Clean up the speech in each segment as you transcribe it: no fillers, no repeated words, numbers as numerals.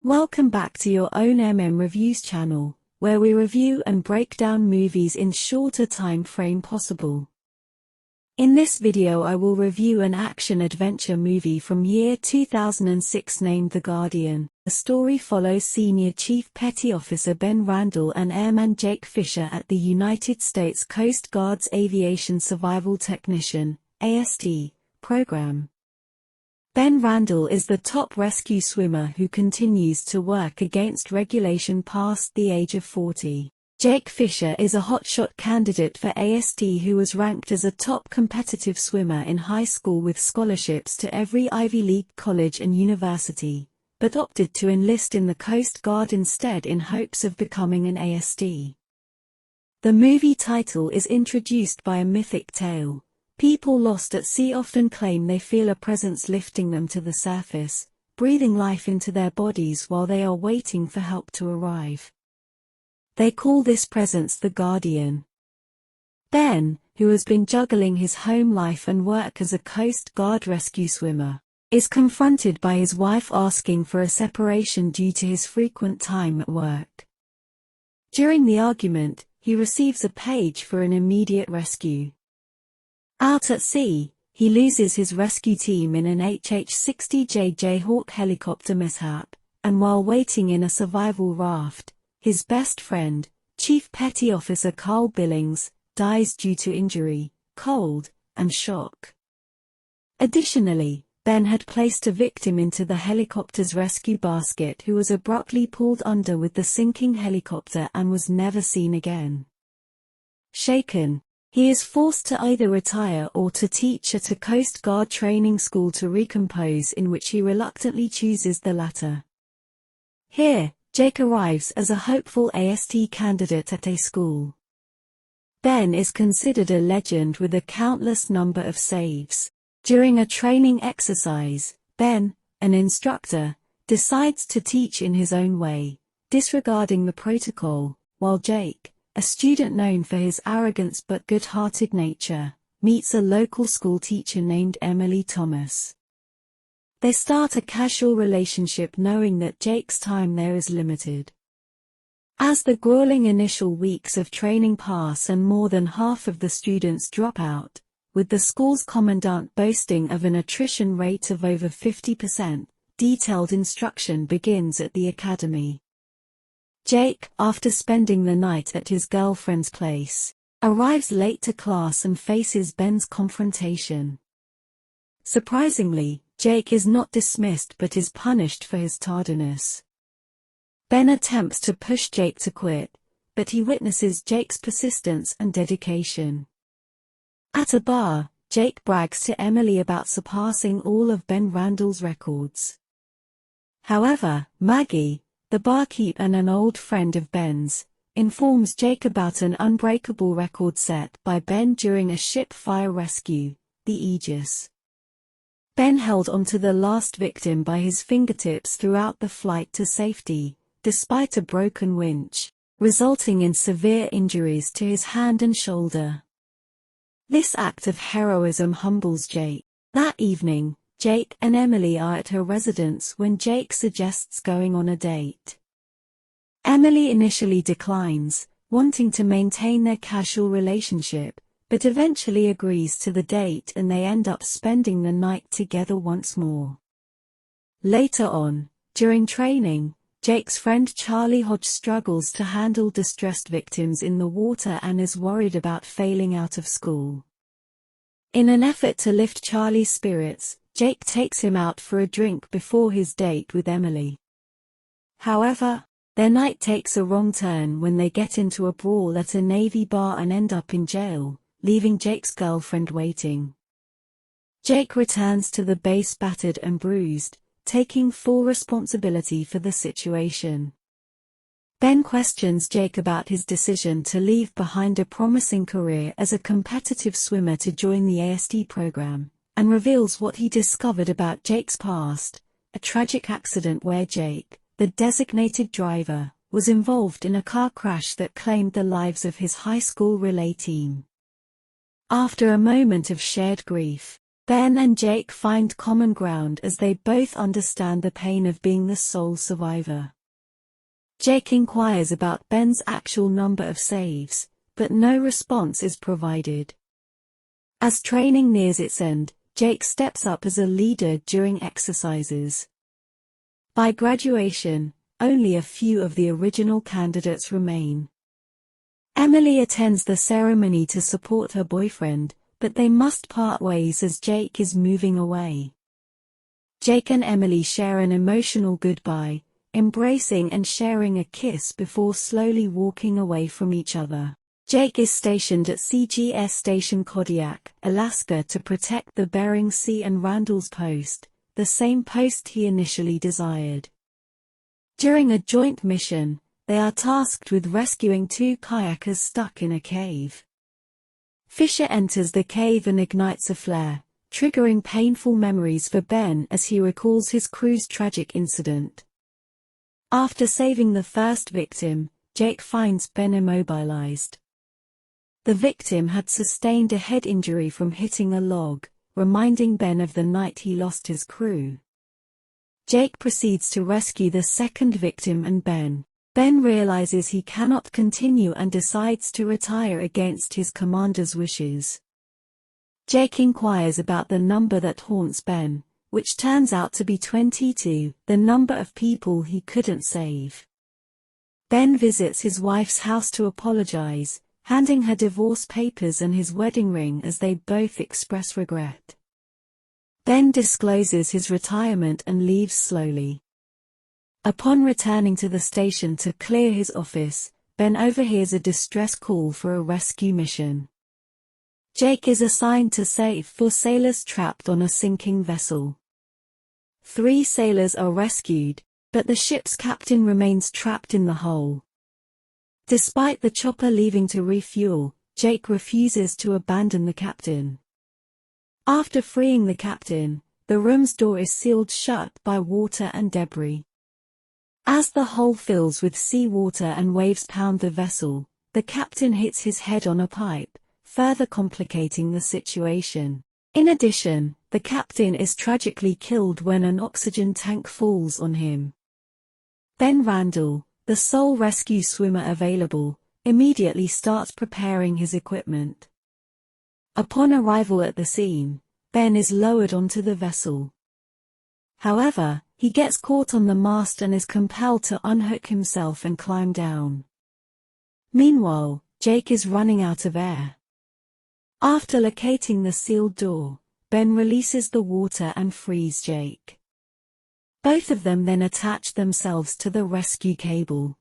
Welcome back to your own Reviews channel, where we review and break down movies in shorter time frame possible. In this video I will review an action-adventure movie from year 2006 named The Guardian. The story follows Senior Chief Petty Officer Ben Randall and Airman Jake Fischer at the United States Coast Guard's Aviation Survival Technician (AST) program. Ben Randall is the top rescue swimmer who continues to work against regulation past the age of 40. Jake Fischer is a hotshot candidate for AST who was ranked as a top competitive swimmer in high school with scholarships to every Ivy League college and university, but opted to enlist in the Coast Guard instead in hopes of becoming an AST. The movie title is introduced by a mythic tale. People lost at sea often claim they feel a presence lifting them to the surface, breathing life into their bodies while they are waiting for help to arrive. They call this presence the Guardian. Ben, who has been juggling his home life and work as a Coast Guard rescue swimmer, is confronted by his wife asking for a separation due to his frequent time at work. During the argument, he receives a page for an immediate rescue. Out at sea, he loses his rescue team in an HH-60J Jayhawk helicopter mishap, and while waiting in a survival raft, his best friend, Chief Petty Officer Carl Billings, dies due to injury, cold, and shock. Additionally, Ben had placed a victim into the helicopter's rescue basket who was abruptly pulled under with the sinking helicopter and was never seen again. Shaken, he is forced to either retire or to teach at a Coast Guard training school to recompose, in which he reluctantly chooses the latter. Here, Jake arrives as a hopeful AST candidate at a school. Ben is considered a legend with a countless number of saves. During a training exercise, Ben, an instructor, decides to teach in his own way, disregarding the protocol, while Jake, a student known for his arrogance but good-hearted nature, meets a local school teacher named Emily Thomas. They start a casual relationship knowing that Jake's time there is limited. As the grueling initial weeks of training pass and more than half of the students drop out, with the school's commandant boasting of an attrition rate of over 50%, detailed instruction begins at the academy. Jake, after spending the night at his girlfriend's place, arrives late to class and faces Ben's confrontation. Surprisingly, Jake is not dismissed but is punished for his tardiness. Ben attempts to push Jake to quit, but he witnesses Jake's persistence and dedication. At a bar, Jake brags to Emily about surpassing all of Ben Randall's records. However, Maggie, the barkeep and an old friend of Ben's, informs Jake about an unbreakable record set by Ben during a ship fire rescue, the Aegis. Ben held onto the last victim by his fingertips throughout the flight to safety, despite a broken winch, resulting in severe injuries to his hand and shoulder. This act of heroism humbles Jake. That evening, Jake and Emily are at her residence when Jake suggests going on a date. Emily initially declines, wanting to maintain their casual relationship, but eventually agrees to the date and they end up spending the night together once more. Later on, during training, Jake's friend Charlie Hodge struggles to handle distressed victims in the water and is worried about failing out of school. In an effort to lift Charlie's spirits, Jake takes him out for a drink before his date with Emily. However, their night takes a wrong turn when they get into a brawl at a Navy bar and end up in jail, leaving Jake's girlfriend waiting. Jake returns to the base battered and bruised, taking full responsibility for the situation. Ben questions Jake about his decision to leave behind a promising career as a competitive swimmer to join the AST program, and reveals what he discovered about Jake's past, a tragic accident where Jake, the designated driver, was involved in a car crash that claimed the lives of his high school relay team. After a moment of shared grief, Ben and Jake find common ground as they both understand the pain of being the sole survivor. Jake inquires about Ben's actual number of saves, but no response is provided. As training nears its end, Jake steps up as a leader during exercises. By graduation, only a few of the original candidates remain. Emily attends the ceremony to support her boyfriend, but they must part ways as Jake is moving away. Jake and Emily share an emotional goodbye, embracing and sharing a kiss before slowly walking away from each other. Jake is stationed at CGS Station Kodiak, Alaska to protect the Bering Sea and Randall's post, the same post he initially desired. During a joint mission, they are tasked with rescuing two kayakers stuck in a cave. Fischer enters the cave and ignites a flare, triggering painful memories for Ben as he recalls his crew's tragic incident. After saving the first victim, Jake finds Ben immobilized. The victim had sustained a head injury from hitting a log, reminding Ben of the night he lost his crew. Jake proceeds to rescue the second victim and Ben. Ben realizes he cannot continue and decides to retire against his commander's wishes. Jake inquires about the number that haunts Ben, which turns out to be 22, the number of people he couldn't save. Ben visits his wife's house to apologize, handing her divorce papers and his wedding ring as they both express regret. Ben discloses his retirement and leaves slowly. Upon returning to the station to clear his office, Ben overhears a distress call for a rescue mission. Jake is assigned to save 4 sailors trapped on a sinking vessel. 3 sailors are rescued, but the ship's captain remains trapped in the hull. Despite the chopper leaving to refuel, Jake refuses to abandon the captain. After freeing the captain, the room's door is sealed shut by water and debris. As the hull fills with seawater and waves pound the vessel, the captain hits his head on a pipe, further complicating the situation. In addition, the captain is tragically killed when an oxygen tank falls on him. Ben Randall, the sole rescue swimmer available, immediately starts preparing his equipment. Upon arrival at the scene, Ben is lowered onto the vessel. However, he gets caught on the mast and is compelled to unhook himself and climb down. Meanwhile, Jake is running out of air. After locating the sealed door, Ben releases the water and frees Jake. Both of them then attach themselves to the rescue cable.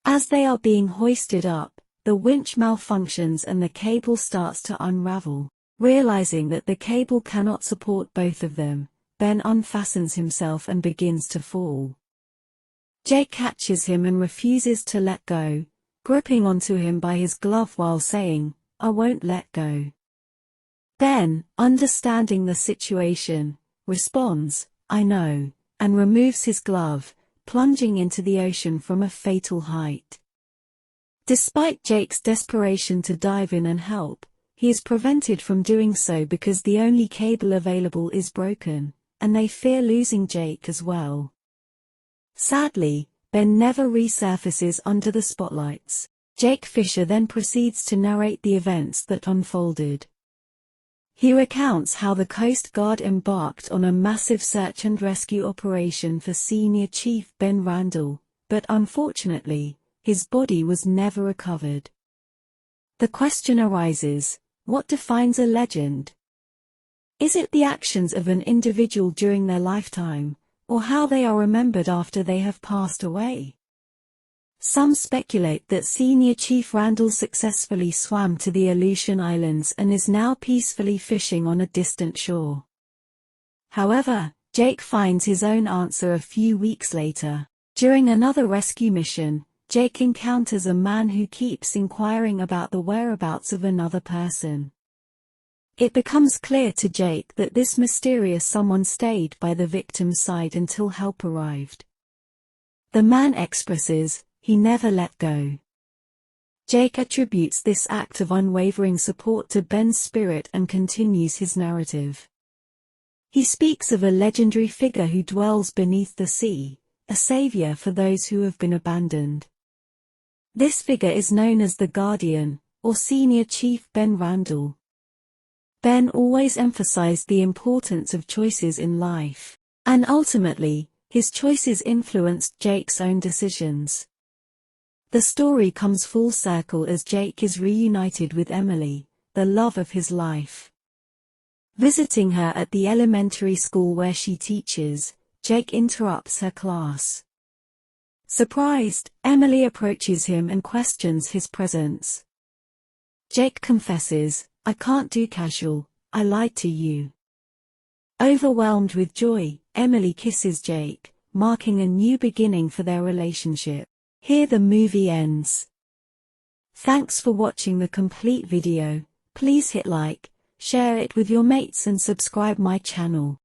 As they are being hoisted up, the winch malfunctions and the cable starts to unravel. Realizing that the cable cannot support both of them, Ben unfastens himself and begins to fall. Jake catches him and refuses to let go, gripping onto him by his glove while saying, "I won't let go." Ben, understanding the situation, responds, "I know," and removes his glove, plunging into the ocean from a fatal height. Despite Jake's desperation to dive in and help, he is prevented from doing so because the only cable available is broken, and they fear losing Jake as well. Sadly, Ben never resurfaces under the spotlights. Jake Fischer then proceeds to narrate the events that unfolded. He recounts how the Coast Guard embarked on a massive search and rescue operation for Senior Chief Ben Randall, but unfortunately, his body was never recovered. The question arises, what defines a legend? Is it the actions of an individual during their lifetime, or how they are remembered after they have passed away? Some speculate that Senior Chief Randall successfully swam to the Aleutian Islands and is now peacefully fishing on a distant shore. However, Jake finds his own answer a few weeks later. During another rescue mission, Jake encounters a man who keeps inquiring about the whereabouts of another person. It becomes clear to Jake that this mysterious someone stayed by the victim's side until help arrived. The man expresses, he never let go. Jake attributes this act of unwavering support to Ben's spirit and continues his narrative. He speaks of a legendary figure who dwells beneath the sea, a savior for those who have been abandoned. This figure is known as the Guardian, or Senior Chief Ben Randall. Ben always emphasized the importance of choices in life, and ultimately, his choices influenced Jake's own decisions. The story comes full circle as Jake is reunited with Emily, the love of his life. Visiting her at the elementary school where she teaches, Jake interrupts her class. Surprised, Emily approaches him and questions his presence. Jake confesses, "I can't do casual, I lied to you." Overwhelmed with joy, Emily kisses Jake, marking a new beginning for their relationship. Here the movie ends. Thanks for watching the complete video. Please hit like, share it with your mates and subscribe my channel.